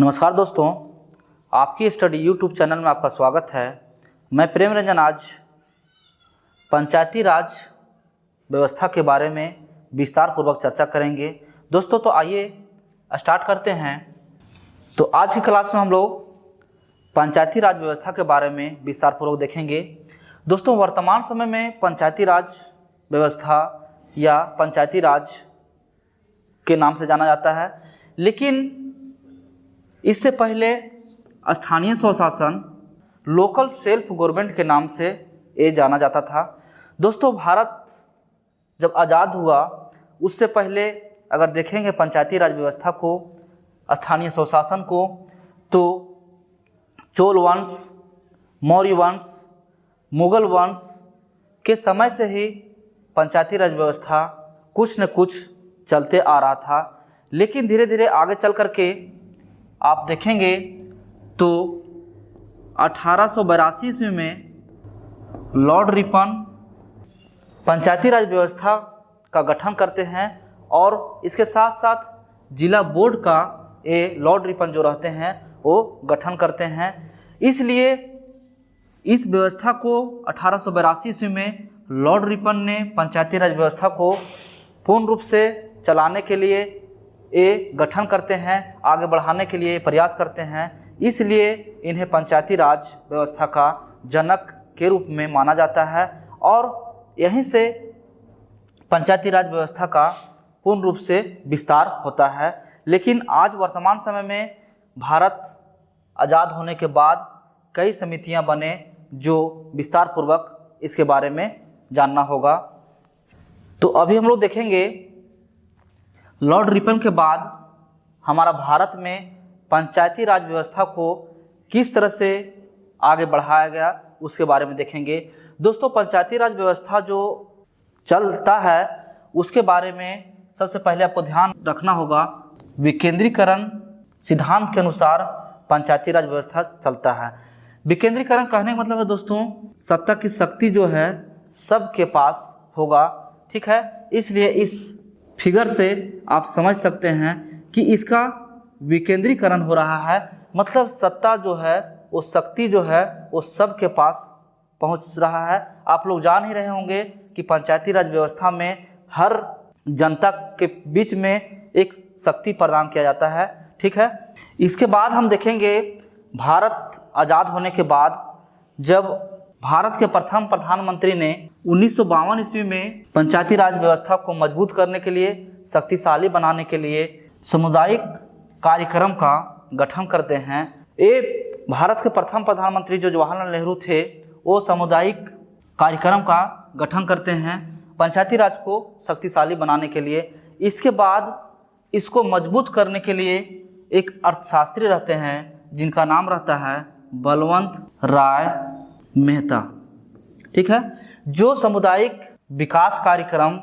नमस्कार दोस्तों, आपकी स्टडी यूट्यूब चैनल में आपका स्वागत है। मैं प्रेम रंजन आज पंचायती राज व्यवस्था के बारे में विस्तार पूर्वक चर्चा करेंगे। दोस्तों तो आइए स्टार्ट करते हैं। तो आज की क्लास में हम लोग पंचायती राज व्यवस्था के बारे में विस्तार पूर्वक देखेंगे। दोस्तों वर्तमान समय में पंचायती राज व्यवस्था या पंचायती राज के नाम से जाना जाता है, लेकिन इससे पहले स्थानीय स्वशासन लोकल सेल्फ गवर्नमेंट के नाम से ये जाना जाता था। दोस्तों भारत जब आज़ाद हुआ उससे पहले अगर देखेंगे पंचायती राज व्यवस्था को, स्थानीय स्वशासन को, तो चोल वंश, मौर्य वंश, मुगल वंश के समय से ही पंचायती राज व्यवस्था कुछ न कुछ चलते आ रहा था। लेकिन धीरे धीरे आगे चल कर के आप देखेंगे तो 1882 ईस्वी में लॉर्ड रिपन पंचायती राज व्यवस्था का गठन करते हैं और इसके साथ साथ जिला बोर्ड का ये लॉर्ड रिपन जो रहते हैं वो गठन करते हैं। इसलिए इस व्यवस्था को 1882 ईस्वी में लॉर्ड रिपन ने पंचायती राज व्यवस्था को पूर्ण रूप से चलाने के लिए ये गठन करते हैं, आगे बढ़ाने के लिए प्रयास करते हैं। इसलिए इन्हें पंचायती राज व्यवस्था का जनक के रूप में माना जाता है और यहीं से पंचायती राज व्यवस्था का पूर्ण रूप से विस्तार होता है। लेकिन आज वर्तमान समय में भारत आज़ाद होने के बाद कई समितियां बने जो विस्तार पूर्वक इसके बारे में जानना होगा। तो अभी हम लोग देखेंगे लॉर्ड रिपन के बाद हमारा भारत में पंचायती राज व्यवस्था को किस तरह से आगे बढ़ाया गया उसके बारे में देखेंगे। दोस्तों पंचायती राज व्यवस्था जो चलता है उसके बारे में सबसे पहले आपको ध्यान रखना होगा, विकेंद्रीकरण सिद्धांत के अनुसार पंचायती राज व्यवस्था चलता है। विकेंद्रीकरण कहने का मतलब है दोस्तों सत्ता की शक्ति जो है सबके पास होगा, ठीक है। इसलिए इस फिगर से आप समझ सकते हैं कि इसका विकेंद्रीकरण हो रहा है, मतलब सत्ता जो है वो शक्ति जो है वो सबके पास पहुंच रहा है। आप लोग जान ही रहे होंगे कि पंचायती राज व्यवस्था में हर जनता के बीच में एक शक्ति प्रदान किया जाता है, ठीक है। इसके बाद हम देखेंगे भारत आज़ाद होने के बाद जब भारत के प्रथम प्रधानमंत्री ने 1952 ईस्वी में पंचायती राज व्यवस्था को मजबूत करने के लिए, शक्तिशाली बनाने के लिए सामुदायिक कार्यक्रम का गठन करते हैं। ये भारत के प्रथम प्रधानमंत्री जो जवाहरलाल नेहरू थे वो सामुदायिक कार्यक्रम का गठन करते हैं पंचायती राज को शक्तिशाली बनाने के लिए। इसके बाद इसको मजबूत करने के लिए एक अर्थशास्त्री रहते हैं जिनका नाम रहता है बलवंत राय मेहता, ठीक है, जो सामुदायिक विकास कार्यक्रम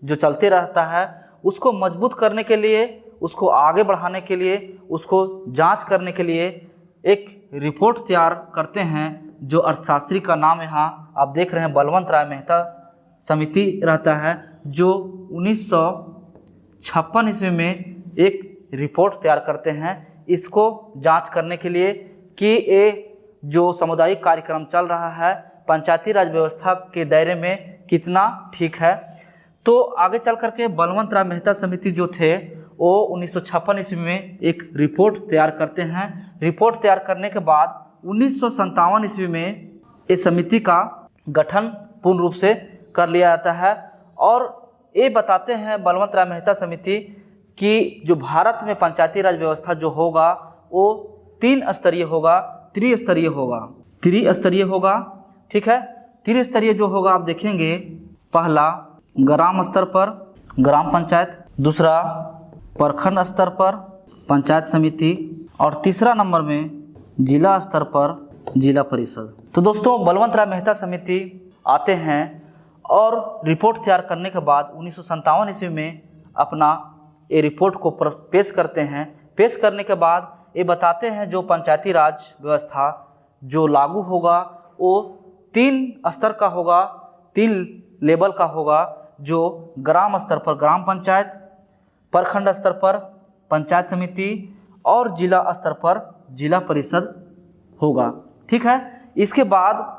जो चलते रहता है उसको मजबूत करने के लिए, उसको आगे बढ़ाने के लिए, उसको जांच करने के लिए एक रिपोर्ट तैयार करते हैं जो अर्थशास्त्री का नाम यहाँ आप देख रहे हैं बलवंत राय मेहता समिति रहता है, जो 1956 ईस्वी में एक रिपोर्ट तैयार करते हैं इसको जांच करने के लिए कि ये जो सामुदायिक कार्यक्रम चल रहा है पंचायती राज व्यवस्था के दायरे में कितना ठीक है। तो आगे चल करके बलवंत राय मेहता समिति जो थे वो 1956 ईस्वी में एक रिपोर्ट तैयार करते हैं। रिपोर्ट तैयार करने के बाद 1957 ईस्वी में इस समिति का गठन पूर्ण रूप से कर लिया जाता है और ये बताते हैं बलवंत राय मेहता समिति कि जो भारत में पंचायती राज व्यवस्था जो होगा वो 3 स्तरीय होगा, त्रिस्तरीय होगा, ठीक है। त्रिस्तरीय जो होगा आप देखेंगे, पहला ग्राम स्तर पर ग्राम पंचायत, दूसरा प्रखंड स्तर पर पंचायत समिति और तीसरा नंबर में जिला स्तर पर जिला परिषद। तो दोस्तों बलवंत राय मेहता समिति आते हैं और रिपोर्ट तैयार करने के बाद 1957 ईस्वी में अपना ये रिपोर्ट को पेश करते हैं। पेश करने के बाद ये बताते हैं जो पंचायती राज व्यवस्था जो लागू होगा वो 3 स्तर का होगा, 3 लेवल का होगा, जो ग्राम स्तर पर ग्राम पंचायत, प्रखंड स्तर पर पंचायत समिति और जिला स्तर पर जिला परिषद होगा। ठीक है, इसके बाद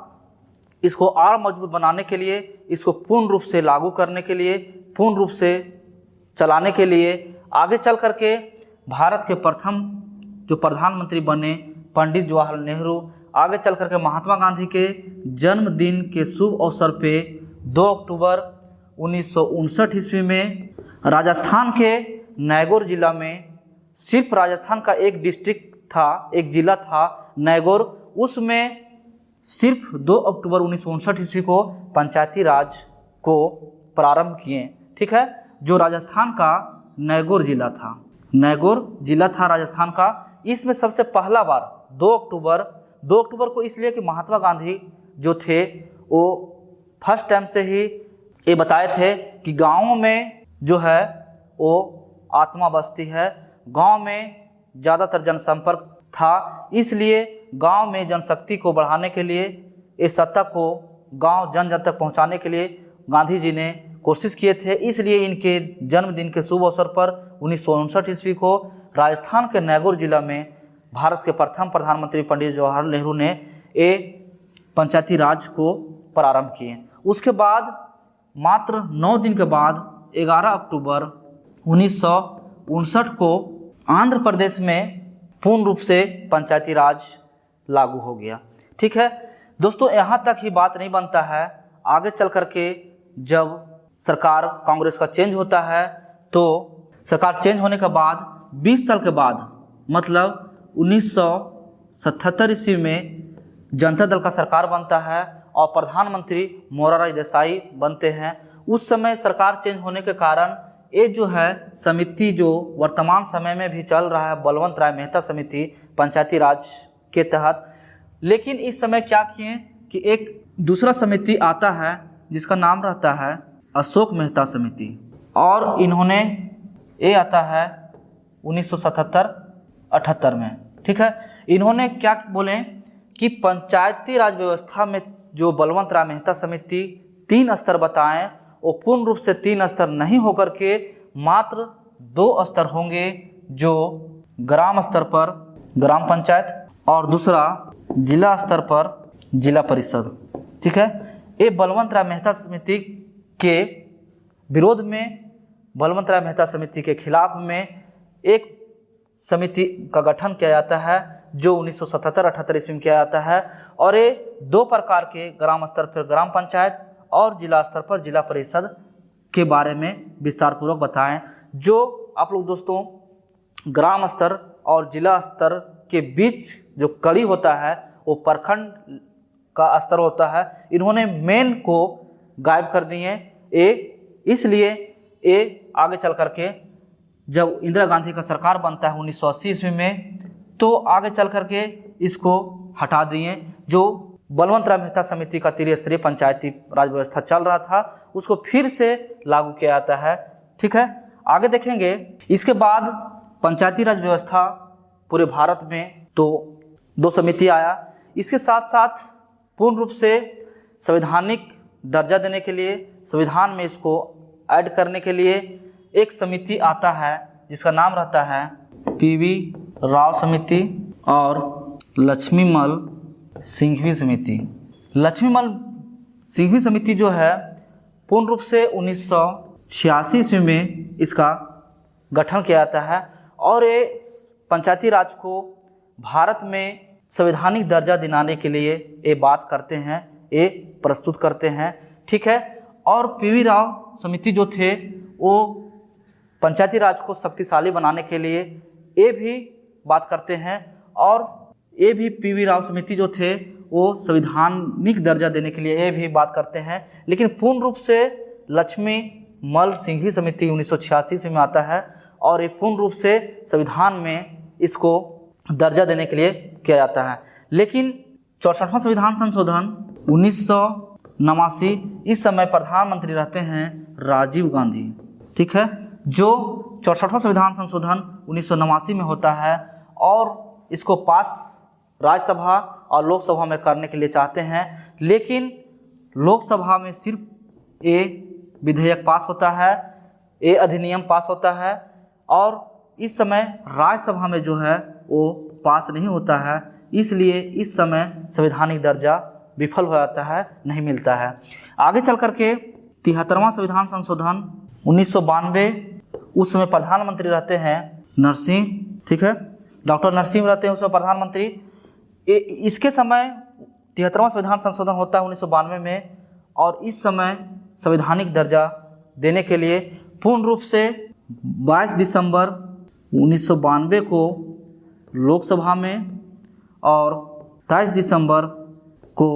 इसको और मजबूत बनाने के लिए, इसको पूर्ण रूप से लागू करने के लिए, पूर्ण रूप से चलाने के लिए आगे चल करके भारत के प्रथम जो प्रधानमंत्री बने पंडित जवाहरलाल नेहरू, आगे चल करके महात्मा गांधी के जन्मदिन के शुभ अवसर पे 2 अक्टूबर 1959 ईस्वी में राजस्थान के नागौर जिला में, सिर्फ राजस्थान का एक डिस्ट्रिक्ट था, एक जिला था नागौर, उसमें सिर्फ 2 अक्टूबर 1959 ईस्वी को पंचायती राज को प्रारंभ किए। ठीक है, जो राजस्थान का नागौर जिला था, नागौर जिला था राजस्थान का। इसमें सबसे पहला बार 2 अक्टूबर को इसलिए कि महात्मा गांधी जो थे वो फर्स्ट टाइम से ही ये बताए थे कि गाँवों में जो है वो आत्मा बसती है, गांव में ज़्यादातर जनसंपर्क था, इसलिए गांव में जनशक्ति को बढ़ाने के लिए, इस सत्ता को गांव जन जन तक पहुंचाने के लिए गांधी जी ने कोशिश किए थे। इसलिए इनके जन्मदिन के शुभ अवसर पर 1959 ईस्वी को राजस्थान के नागौर जिला में भारत के प्रथम प्रधानमंत्री पंडित जवाहरलाल नेहरू ने ये पंचायती राज को प्रारंभ किए। उसके बाद मात्र 9 दिन के बाद 11 अक्टूबर 1959 को आंध्र प्रदेश में पूर्ण रूप से पंचायती राज लागू हो गया। ठीक है दोस्तों, यहाँ तक ही बात नहीं बनता है। आगे चल करके जब सरकार कांग्रेस का चेंज होता है, तो सरकार चेंज होने के बाद 20 साल के बाद, मतलब 1977 ईस्वी में जनता दल का सरकार बनता है और प्रधानमंत्री मोरारजी देसाई बनते हैं। उस समय सरकार चेंज होने के कारण ये जो है समिति जो वर्तमान समय में भी चल रहा है, बलवंत राय मेहता समिति पंचायती राज के तहत, लेकिन इस समय क्या किए कि एक दूसरा समिति आता है जिसका नाम रहता है अशोक मेहता समिति, और इन्होंने ये आता है 1977-78 में। ठीक है, इन्होंने क्या बोले कि पंचायती राज व्यवस्था में जो बलवंत राय मेहता समिति 3 स्तर बताएं, वो पूर्ण रूप से 3 स्तर नहीं होकर के मात्र 2 स्तर होंगे, जो ग्राम स्तर पर ग्राम पंचायत और दूसरा जिला स्तर पर जिला परिषद। ठीक है, ये बलवंत राय मेहता समिति के विरोध में, बलवंत राय मेहता समिति के खिलाफ में एक समिति का गठन किया जाता है जो 1977-78 ईस्वी में किया जाता है, और ये 2 प्रकार के ग्राम स्तर पर ग्राम पंचायत और जिला स्तर पर जिला परिषद के बारे में विस्तार पूर्वक बताएं। जो आप लोग दोस्तों ग्राम स्तर और जिला स्तर के बीच जो कड़ी होता है वो प्रखंड का स्तर होता है, इन्होंने मेन को गायब कर दिए। इसलिए ये आगे चल करके जब इंदिरा गांधी का सरकार बनता है 1980 ईस्वी में, तो आगे चल करके इसको हटा दिए। जो बलवंत राय मेहता समिति का त्रिस्तरीय पंचायती राज व्यवस्था चल रहा था, उसको फिर से लागू किया जाता है। ठीक है, आगे देखेंगे। इसके बाद पंचायती राज व्यवस्था पूरे भारत में तो 2 समिति आया। इसके साथ साथ पूर्ण रूप से संवैधानिक दर्जा देने के लिए, संविधान में इसको ऐड करने के लिए एक समिति आता है जिसका नाम रहता है पीवी राव समिति और लक्ष्मीमल सिंघवी समिति। लक्ष्मीमल सिंघवी समिति जो है पूर्ण रूप से 1986 ईस्वी में इसका गठन किया जाता है, और ये पंचायती राज को भारत में संवैधानिक दर्जा दिलाने के लिए ये बात करते हैं, ये प्रस्तुत करते हैं। ठीक है, और पीवी राव समिति जो थे वो पंचायती राज को शक्तिशाली बनाने के लिए ये भी बात करते हैं, और ये भी पीवी राव समिति जो थे वो संवैधानिक दर्जा देने के लिए ये भी बात करते हैं। लेकिन पूर्ण रूप से लक्ष्मीमल सिंघवी समिति 1986 में आता है, और ये पूर्ण रूप से संविधान में इसको दर्जा देने के लिए किया जाता है। लेकिन 64वां संविधान संशोधन 1989, इस समय प्रधानमंत्री रहते हैं राजीव गांधी। ठीक है, जो 64वां संविधान संशोधन 1989 में होता है, और इसको पास राज्यसभा और लोकसभा में करने के लिए चाहते हैं, लेकिन लोकसभा में सिर्फ ये विधेयक पास होता है, ये अधिनियम पास होता है, और इस समय राज्यसभा में जो है वो पास नहीं होता है, इसलिए इस समय संवैधानिक दर्जा विफल हो जाता है, नहीं मिलता है। आगे चल करके 73वां संविधान संशोधन 1992, उस समय प्रधानमंत्री रहते हैं नरसिंह, ठीक है, डॉक्टर नरसिंह रहते हैं उस समय प्रधानमंत्री। इसके समय 73वां संविधान संशोधन होता है 1992 में, और इस समय संवैधानिक दर्जा देने के लिए पूर्ण रूप से 22 दिसंबर 1992 को लोकसभा में और 23 दिसंबर को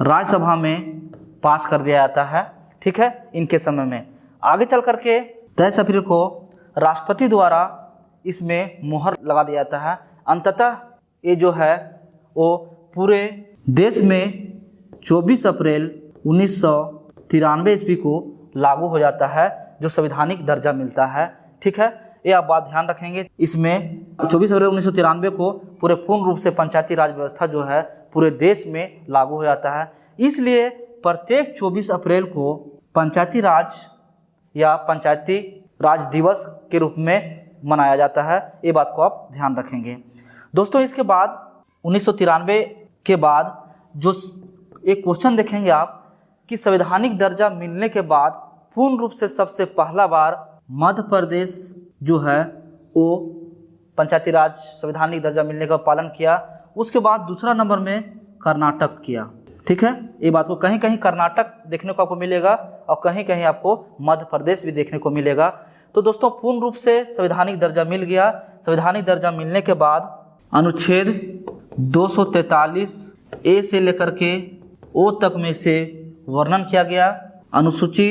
राज्यसभा में पास कर दिया जाता है, ठीक है, इनके समय में। आगे चल करके 23 अप्रैल को राष्ट्रपति द्वारा इसमें मोहर लगा दिया जाता है। अंततः ये जो है वो पूरे देश में 24 अप्रैल 1993 ईस्वी को लागू हो जाता है, जो संवैधानिक दर्जा मिलता है, ठीक है। ये आप बात ध्यान रखेंगे। इसमें 24 अप्रैल 1993 को पूरे पूर्ण रूप से पंचायती राज व्यवस्था जो है पूरे देश में लागू हो जाता है। इसलिए प्रत्येक 24 अप्रैल को पंचायती राज या पंचायती राज दिवस के रूप में मनाया जाता है। ये बात को आप ध्यान रखेंगे। दोस्तों, इसके बाद 1993 के बाद जो एक क्वेश्चन देखेंगे आप कि संवैधानिक दर्जा मिलने के बाद पूर्ण रूप से सबसे पहला बार मध्य प्रदेश जो है वो पंचायती राज संवैधानिक दर्जा मिलने का पालन किया। उसके बाद दूसरा नंबर में कर्नाटक किया, ठीक है। ये बात को कहीं कहीं कर्नाटक देखने को आपको मिलेगा और कहीं कहीं आपको मध्य प्रदेश भी देखने को मिलेगा। तो दोस्तों, पूर्ण रूप से संवैधानिक दर्जा मिल गया। संवैधानिक दर्जा मिलने के बाद अनुच्छेद 243 ए से लेकर के ओ तक में इसे वर्णन किया गया। अनुसूची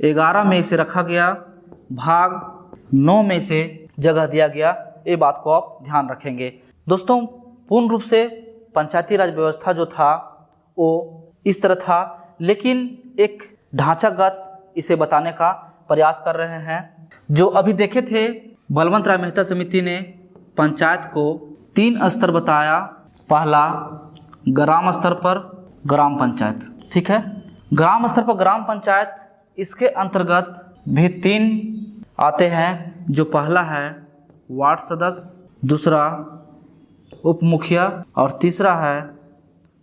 11 में इसे रखा गया। भाग 9 में इसे जगह दिया गया। ये बात को आप ध्यान रखेंगे। दोस्तों, पूर्ण रूप से पंचायती राज व्यवस्था जो था वो इस तरह था, लेकिन एक ढांचागत इसे बताने का प्रयास कर रहे हैं। जो अभी देखे थे, बलवंत राय मेहता समिति ने पंचायत को 3 स्तर बताया। पहला ग्राम स्तर पर ग्राम पंचायत, ठीक है, ग्राम स्तर पर ग्राम पंचायत। इसके अंतर्गत भी 3 आते हैं। जो पहला है वार्ड सदस्य, दूसरा उप मुखिया और तीसरा है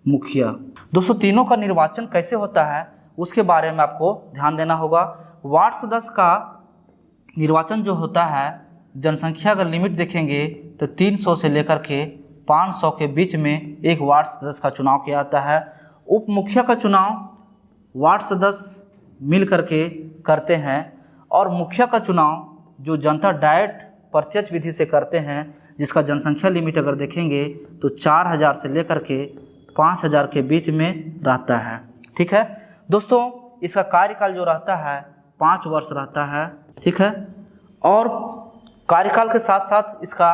मुखिया। दोस्तों, तीनों का निर्वाचन कैसे होता है उसके बारे में आपको ध्यान देना होगा। वार्ड सदस्य का निर्वाचन जो होता है, जनसंख्या अगर लिमिट देखेंगे तो 300 से लेकर के 500 के बीच में एक वार्ड सदस्य का चुनाव किया जाता है। उप मुखिया का चुनाव वार्ड सदस्य मिल करके करते हैं, और मुखिया का चुनाव जो जनता डायरेक्ट प्रत्यक्ष विधि से करते हैं, जिसका जनसंख्या लिमिट अगर देखेंगे तो 4000 से लेकर के 5000 के बीच में रहता है, ठीक है। दोस्तों, इसका कार्यकाल जो रहता है 5 वर्ष रहता है, ठीक है, और कार्यकाल के साथ साथ इसका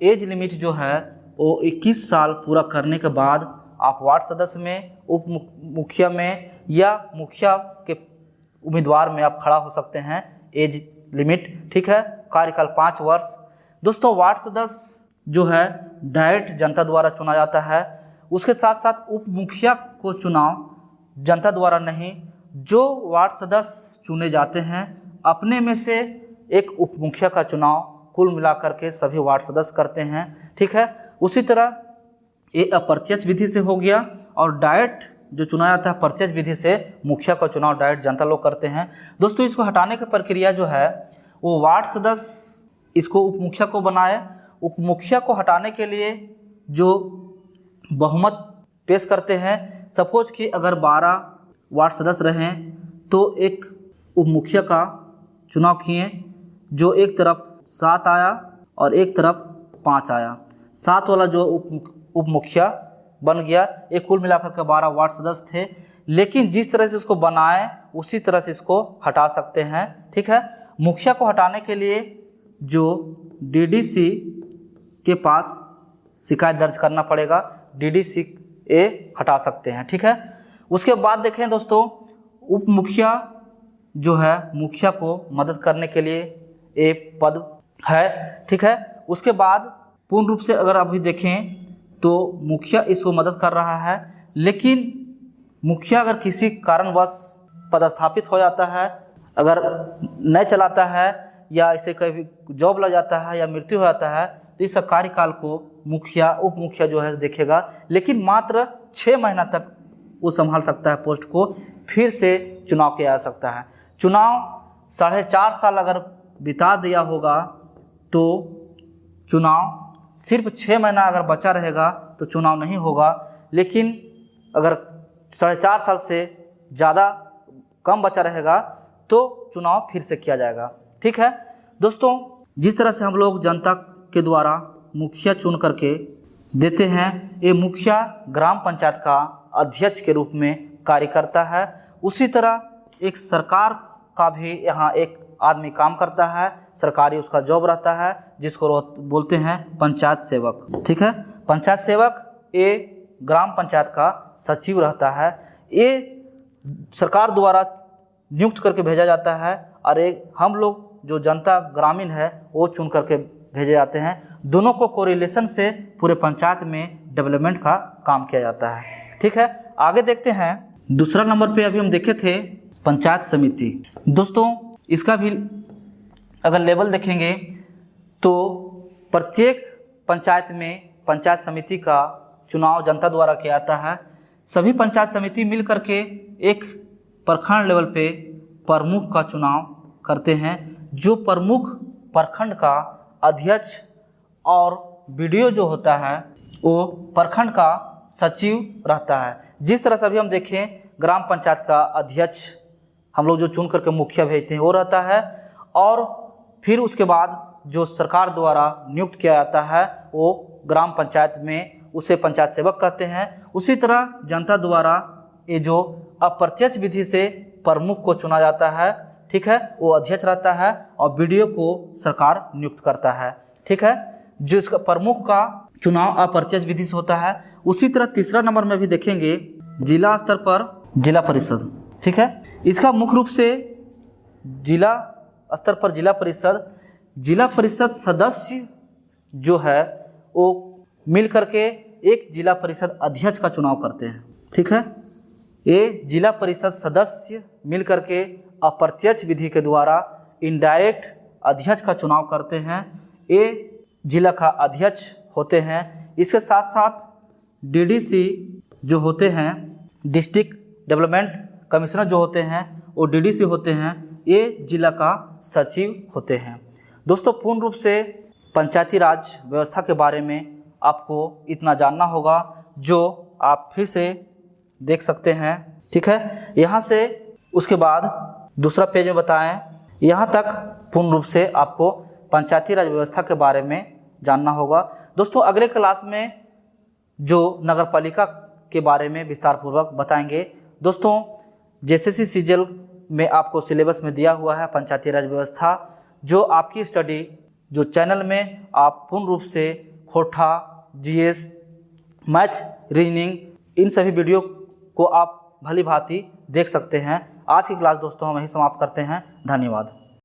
एज लिमिट जो है वो 21 साल पूरा करने के बाद आप वार्ड सदस्य में, उप मुखिया में या मुखिया के उम्मीदवार में आप खड़ा हो सकते हैं। एज लिमिट, ठीक है, कार्यकाल 5 वर्ष। दोस्तों, वार्ड सदस्य जो है डायरेक्ट जनता द्वारा चुना जाता है। उसके साथ साथ उप मुखिया को चुनाव जनता द्वारा नहीं, जो वार्ड सदस्य चुने जाते हैं अपने में से एक उप मुखिया का चुनाव कुल मिलाकर के सभी वार्ड सदस्य करते हैं, ठीक है। उसी तरह ये अप्रत्यक्ष विधि से हो गया, और डायरेक्ट जो चुना जाता है प्रत्यक्ष विधि से मुखिया का चुनाव डायरेक्ट जनता लोग करते हैं। दोस्तों, इसको हटाने की प्रक्रिया जो है वो वार्ड सदस्य इसको उप मुखिया को बनाए। उप मुखिया को हटाने के लिए जो बहुमत पेश करते हैं, सपोज कि अगर 12 वार्ड सदस्य रहें तो एक उप मुखिया का चुनाव किए, जो एक तरफ 7 आया और एक तरफ 5 आया। 7 वाला जो उप मुखिया बन गया। एक कुल मिलाकर के 12 वार्ड सदस्य थे, लेकिन जिस तरह से इसको बनाए उसी तरह से इसको हटा सकते हैं, ठीक है। मुखिया को हटाने के लिए जो डीडीसी के पास शिकायत दर्ज करना पड़ेगा, डीडीसी हटा सकते हैं, ठीक है। उसके बाद देखें दोस्तों, उप मुखिया जो है मुखिया को मदद करने के लिए एक पद है, ठीक है। उसके बाद पूर्ण रूप से अगर अभी देखें तो मुखिया इसको मदद कर रहा है, लेकिन मुखिया अगर किसी कारणवश पदस्थापित हो जाता है, अगर नहीं चलाता है या इसे कभी जॉब लग जाता है या मृत्यु हो जाता है तो इस कार्यकाल को मुखिया उप मुखिया जो है देखेगा, लेकिन मात्र 6 महीना तक वो संभाल सकता है पोस्ट को, फिर से चुनाव किया जा सकता है। चुनाव 4.5 साल अगर बिता दिया होगा तो चुनाव सिर्फ 6 महीना अगर बचा रहेगा तो चुनाव नहीं होगा, लेकिन अगर 4.5 साल से ज़्यादा कम बचा रहेगा तो चुनाव फिर से किया जाएगा। ठीक है दोस्तों, जिस तरह से हम लोग जनता के द्वारा मुखिया चुन करके देते हैं, ये मुखिया ग्राम पंचायत का अध्यक्ष के रूप में कार्य करता है। उसी तरह एक सरकार का भी यहाँ एक आदमी काम करता है, सरकारी उसका जॉब रहता है, जिसको बोलते हैं पंचायत सेवक। ठीक है, पंचायत सेवक ये ग्राम पंचायत का सचिव रहता है। ये सरकार द्वारा नियुक्त करके भेजा जाता है और एक हम लोग जो जनता ग्रामीण है वो चुन करके भेजे जाते हैं। दोनों को कोरिलेशन से पूरे पंचायत में डेवलपमेंट का काम किया जाता है। ठीक है, आगे देखते हैं। दूसरा नंबर पे अभी हम देखे थे पंचायत समिति। दोस्तों इसका भी अगर लेवल देखेंगे तो प्रत्येक पंचायत में पंचायत समिति का चुनाव जनता द्वारा किया जाता है। सभी पंचायत समिति मिल करके एक प्रखंड लेवल पे प्रमुख का चुनाव करते हैं, जो प्रमुख प्रखंड का अध्यक्ष और बीडीओ जो होता है वो प्रखंड का सचिव रहता है। जिस तरह से अभी हम देखें ग्राम पंचायत का अध्यक्ष हम लोग जो चुन करके मुखिया भेजते हैं वो रहता है, और फिर उसके बाद जो सरकार द्वारा नियुक्त किया जाता है वो ग्राम पंचायत में उसे पंचायत सेवक कहते हैं। उसी तरह जनता द्वारा ये जो अप्रत्यक्ष विधि से प्रमुख को चुना जाता है, ठीक है, वो अध्यक्ष रहता है और बीडीओ को सरकार नियुक्त करता है। ठीक है, जो इसका प्रमुख का चुनाव अप्रत्यक्ष विधि से होता है। उसी तरह तीसरा नंबर में भी देखेंगे जिला स्तर पर जिला परिषद। ठीक है, इसका मुख्य रूप से जिला स्तर पर जिला परिषद सदस्य जो है वो मिल करके एक जिला परिषद अध्यक्ष का चुनाव करते हैं। ठीक है, ये जिला परिषद सदस्य मिल करके अप्रत्यक्ष विधि के द्वारा इनडायरेक्ट अध्यक्ष का चुनाव करते हैं। ये जिला का अध्यक्ष होते हैं। इसके साथ साथ डीडीसी जो होते हैं, डिस्ट्रिक्ट डेवलपमेंट कमिश्नर जो होते हैं वो डीडीसी होते हैं। ये जिला का सचिव होते हैं। दोस्तों पूर्ण रूप से पंचायती राज व्यवस्था के बारे में आपको इतना जानना होगा, जो आप फिर से देख सकते हैं। ठीक है, यहाँ से उसके बाद दूसरा पेज में बताएं, यहाँ तक पूर्ण रूप से आपको पंचायती राज व्यवस्था के बारे में जानना होगा। दोस्तों अगले क्लास में जो नगर पालिका के बारे में विस्तार पूर्वक बताएंगे। दोस्तों जेएसएससी सीजीएल में आपको सिलेबस में दिया हुआ है पंचायती राज व्यवस्था, जो आपकी स्टडी जो चैनल में आप पूर्ण रूप से खोटा, जीएस, मैथ, रीजनिंग इन सभी वीडियो को आप भली भांति देख सकते हैं। आज की क्लास दोस्तों हम यही समाप्त करते हैं। धन्यवाद।